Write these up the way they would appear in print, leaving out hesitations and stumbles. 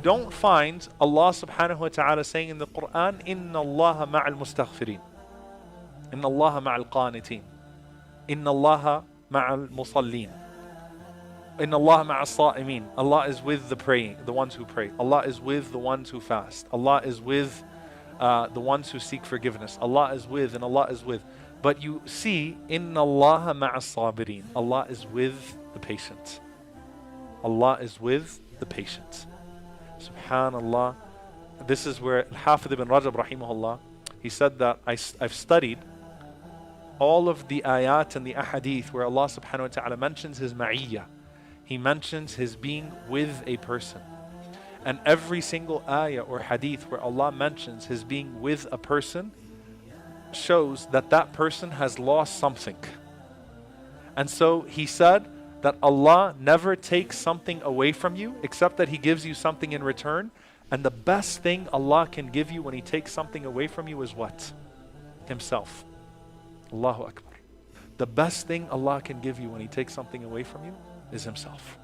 don't find Allah subhanahu wa ta'ala saying in the Quran, Inna Allah ma'al mustaghfirin. Inna Allah ma'al qaniteen. Inna Allah ma'al musallin. Inna Allah ma'al sa'imin. Allah is with the praying, the ones who pray. Allah is with the ones who fast. Allah is with the ones who seek forgiveness. Allah is with, and Allah is with. But you see, Inna Allah ma'al sabirin. Allah is with the patient. Allah is with the patient. Subhanallah. This is where Al-Hafidh ibn Rajab rahimahullah, he said that I've studied all of the ayat and the ahadith where Allah subhanahu wa ta'ala mentions His ma'iyyah. He mentions His being with a person. And every single ayah or hadith where Allah mentions His being with a person shows that that person has lost something. And so he said that Allah never takes something away from you except that He gives you something in return. And the best thing Allah can give you when He takes something away from you is what? Himself. Allahu Akbar. The best thing Allah can give you when He takes something away from you is Himself.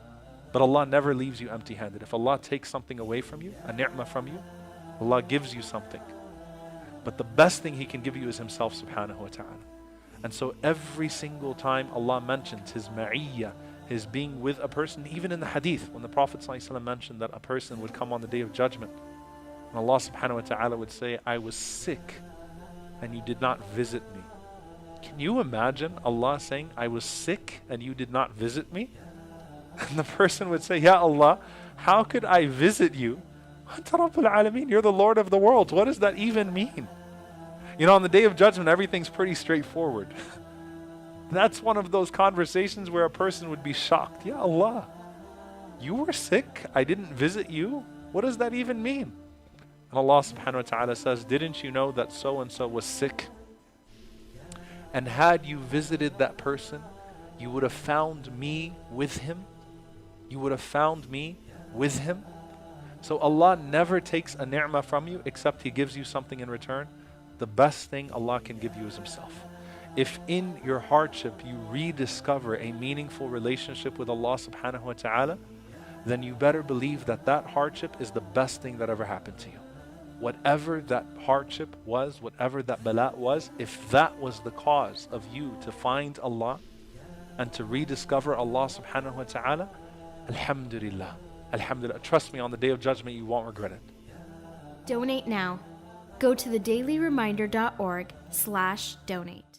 But Allah never leaves you empty-handed. If Allah takes something away from you, a ni'mah from you, Allah gives you something. But the best thing He can give you is Himself subhanahu wa ta'ala. And so every single time Allah mentions His ma'iyyah, His being with a person, even in the hadith, when the Prophet ﷺ mentioned that a person would come on the Day of Judgment, and Allah subhanahu wa ta'ala would say, I was sick and you did not visit me. Can you imagine Allah saying, I was sick and you did not visit me? And the person would say, Ya Allah, how could I visit you? You're the Lord of the worlds. What does that even mean? You know, on the Day of Judgment, everything's pretty straightforward. That's one of those conversations where a person would be shocked. Ya Allah, you were sick? I didn't visit you? What does that even mean? And Allah subhanahu wa ta'ala says, didn't you know that so-and-so was sick? And had you visited that person, you would have found me with him. You would have found me with him. So Allah never takes a ni'mah from you except He gives you something in return. The best thing Allah can give you is Himself. If in your hardship you rediscover a meaningful relationship with Allah subhanahu wa ta'ala, then you better believe that that hardship is the best thing that ever happened to you. Whatever that hardship was, whatever that bala was, if that was the cause of you to find Allah and to rediscover Allah subhanahu wa ta'ala, alhamdulillah. Alhamdulillah. Trust me, on the Day of Judgment you won't regret it. Donate now. Go to thedailyreminder.org/donate.